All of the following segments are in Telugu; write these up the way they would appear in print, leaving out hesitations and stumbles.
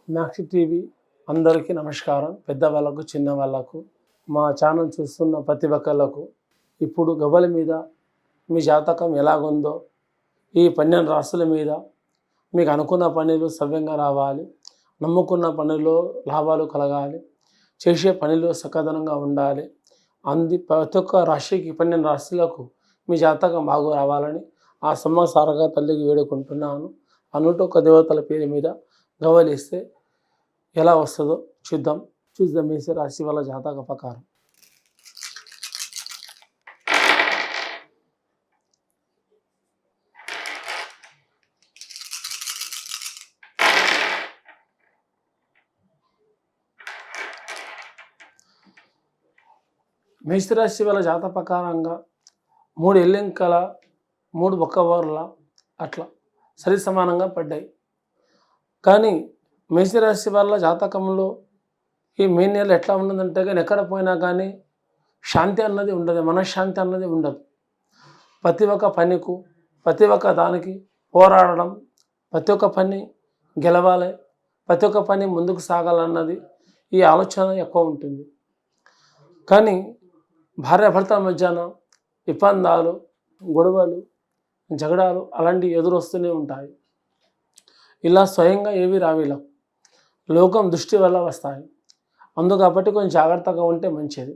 మ్యాక్సి టీవీ అందరికీ నమస్కారం. పెద్దవాళ్ళకు, చిన్నవాళ్ళకు, మా ఛానల్ చూస్తున్న ప్రతి ఒక్కళ్ళకు ఇప్పుడు గవ్వల మీద మీ జాతకం ఎలాగుందో, ఈ 12 రాశుల మీద మీకు అనుకున్న పనులు సవ్యంగా రావాలి, నమ్ముకున్న పనుల్లో లాభాలు కలగాలి, చేసే పనిలో సకదనంగా ఉండాలి. ప్రతి ఒక్క రాశికి 12 రాశులకు మీ జాతకం బాగా రావాలని ఆ సమ్మసారగా తల్లికి వేడుకుంటున్నాను. ఆ 101 దేవతల పేరు మీద గవ్వలిస్తే ఎలా వస్తుందో చూద్దాం. మేష రాశి వాళ్ళ జాతక ప్రకారం మేషరాశి వాళ్ళ జాతక ప్రకారంగా 3 ఎల్లింకల 3 బొక్కవర్ల అట్లా సరి సమానంగా పడ్డాయి. కానీ మేషరాశి వాళ్ళ జాతకంలో ఈ మే నెల ఎట్లా ఉన్నదంటే కానీ ఎక్కడ పోయినా కానీ శాంతి అన్నది ఉండదు, మనశ్శాంతి అన్నది ఉండదు. ప్రతి ఒక్క పనికి, ప్రతి ఒక్క దానికి పోరాడడం, ప్రతి ఒక్క పని గెలవాలి, ప్రతి ఒక్క పని ముందుకు సాగాలన్నది ఈ ఆలోచన ఎక్కువ ఉంటుంది. కానీ భార్యాభర్తల మధ్యన ఇబ్బందాలు, గొడవలు, జగడాలు అలాంటివి ఎదురొస్తూనే ఉంటాయి. ఇలా స్వయంగా ఏవి రావిలా లోకం దృష్టి వల్ల వస్తాయి. కాబట్టి కొంచెం జాగ్రత్తగా ఉంటే మంచిది.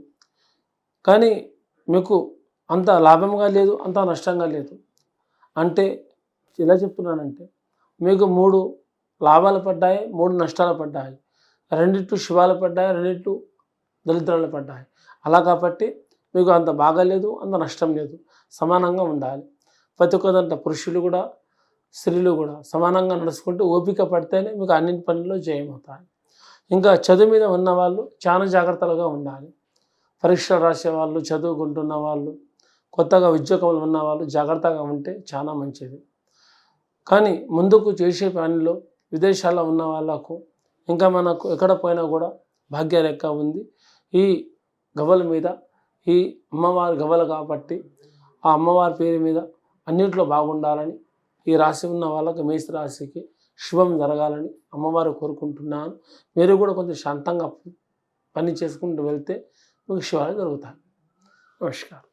కానీ మీకు అంత లాభంగా లేదు, అంత నష్టంగా లేదు. అంటే ఎలా చెప్తున్నానంటే మీకు 3 లాభాలు పడ్డాయి, 3 నష్టాలు పడ్డాయి, 2 శుభాలు పడ్డాయి, 2 దరిద్రాలు పడ్డాయి. అలా కాబట్టి మీకు అంత బాగాలేదు, అంత నష్టం లేదు, సమానంగా ఉండాలి. ప్రతి ఒక్కదంట పురుషులు కూడా స్త్రీలు కూడా సమానంగా నడుచుకుంటూ ఓపిక పడితేనే మీకు అన్నింటి పనుల్లో జయమవుతాయి. ఇంకా చదువు మీద ఉన్నవాళ్ళు చాలా జాగ్రత్తలుగా ఉండాలి. పరీక్షలు రాసే వాళ్ళు, చదువుకుంటున్న వాళ్ళు, కొత్తగా ఉద్యోగంలో ఉన్నవాళ్ళు జాగ్రత్తగా ఉంటే చాలా మంచిది. కానీ ముందుకు చేసే పనిలో విదేశాల్లో ఉన్న వాళ్ళకు ఇంకా మనకు ఎక్కడ పోయినా కూడా భాగ్యరేఖ ఉంది. ఈ గవ్వల మీద ఈ అమ్మవారి గవ్వలు కాబట్టి ఆ అమ్మవారి పేరు మీద అన్నింటిలో బాగుండాలని, ఈ రాశి ఉన్న వాళ్ళకి మేష రాశికి శుభం జరగాలని అమ్మవారు కోరుకుంటున్నాను. మీరు కూడా కొంచెం శాంతంగా పని చేసుకుంటూ వెళ్తే మీకు శుభాలు జరుగుతాయి. నమస్కారం.